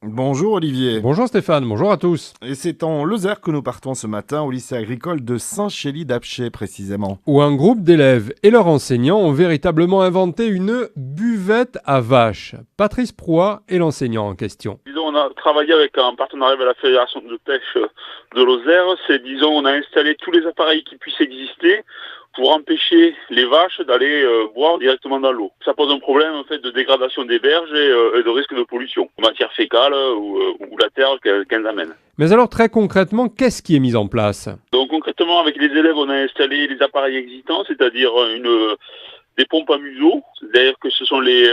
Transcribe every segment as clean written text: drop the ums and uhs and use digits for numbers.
Bonjour Olivier. Bonjour Stéphane, bonjour à tous. Et c'est en Lozère que nous partons ce matin au lycée agricole de Saint-Chély-d'Apcher précisément. Où un groupe d'élèves et leurs enseignants ont véritablement inventé une buvette à vaches. Patrice Proy est l'enseignant en question. Disons, on a travaillé avec un partenariat avec la Fédération de pêche de Lozère. On a installé tous les appareils qui puissent exister pour empêcher les vaches d'aller boire directement dans l'eau. Ça pose un problème en fait de dégradation des berges et de risque de pollution, matière fécale ou la terre qu'elles amènent. Mais alors très concrètement, qu'est-ce qui est mis en place? Donc concrètement, avec les élèves, on a installé les appareils existants, c'est-à-dire des pompes à museau, c'est-à-dire que ce sont les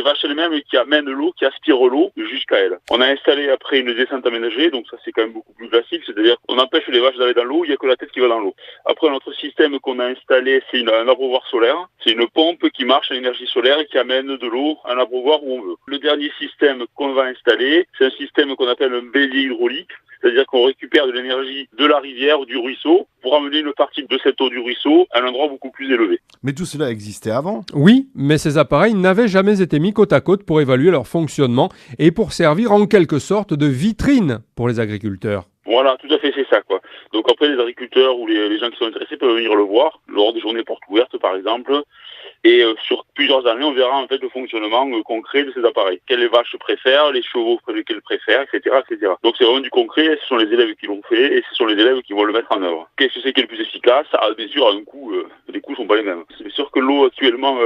vaches elles-mêmes qui amènent l'eau, qui aspirent l'eau jusqu'à elles. On a installé après une descente aménagée, donc ça c'est quand même beaucoup plus classique, c'est-à-dire qu'on empêche les vaches d'aller dans l'eau, il n'y a que la tête qui va dans l'eau. Après notre système qu'on a installé, c'est un abreuvoir solaire, c'est une pompe qui marche à l'énergie solaire et qui amène de l'eau à un abreuvoir où on veut. Le dernier système qu'on va installer, c'est un système qu'on appelle un bélier hydraulique, c'est-à-dire qu'on récupère de l'énergie de la rivière ou du ruisseau pour amener une partie de cette eau du ruisseau à un endroit beaucoup plus élevé. Mais tout cela existait avant? Oui, mais ces appareils n'avaient jamais été mis côte à côte pour évaluer leur fonctionnement et pour servir en quelque sorte de vitrine pour les agriculteurs. Voilà, tout à fait, c'est ça, quoi. Donc après, les agriculteurs ou les gens qui sont intéressés peuvent venir le voir lors des journées portes ouvertes, par exemple. Et sur plusieurs années, on verra en fait le fonctionnement concret de ces appareils. Quelles vaches préfèrent, les chevaux qu'elles préfèrent, etc., etc. Donc c'est vraiment du concret. Ce sont les élèves qui l'ont fait et ce sont les élèves qui vont le mettre en œuvre. Qu'est-ce que c'est qui est le plus efficace? Bien sûr, à un coût, les coûts sont pas les mêmes. C'est sûr que l'eau actuellement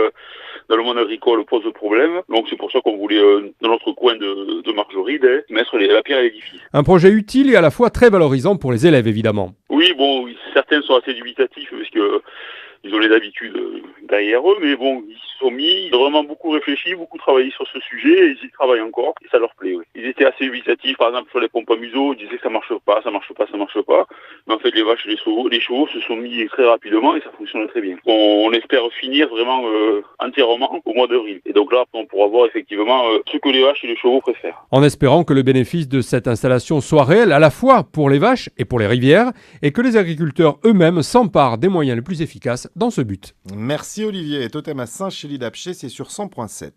dans le monde agricole pose problème. Donc c'est pour ça qu'on voulait dans notre coin de Margeride mettre la pierre à l'édifice. Un projet utile et à la fois très valorisant pour les élèves évidemment. Oui, certains sont assez dubitatifs parce que ils ont les habitudes derrière eux, mais bon, ils se sont mis, ils ont vraiment beaucoup réfléchi, beaucoup travaillé sur ce sujet, et ils y travaillent encore, et ça leur plaît, oui. Ils étaient assez dubitatifs, par exemple, sur les pompes à museau, ils disaient que ça marche pas. Mais en fait, les vaches et les chevaux se sont mis très rapidement, et ça fonctionne très bien. On espère finir vraiment entièrement au mois d'avril. Et donc là, on pourra voir effectivement ce que les vaches et les chevaux préfèrent. En espérant que le bénéfice de cette installation soit réel à la fois pour les vaches et pour les rivières, et que les agriculteurs eux-mêmes s'emparent des moyens les plus efficaces dans ce but. Merci Olivier. Totem à Saint-Chély-d'Apcher, c'est sur 100.7.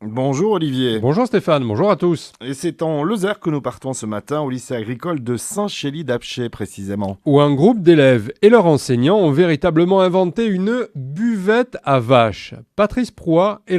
Bonjour Olivier. Bonjour Stéphane, bonjour à tous. Et c'est en Lozère que nous partons ce matin au lycée agricole de Saint-Chély-d'Apcher précisément. Où un groupe d'élèves et leurs enseignants ont véritablement inventé une buvette à vaches. Patrice Proy est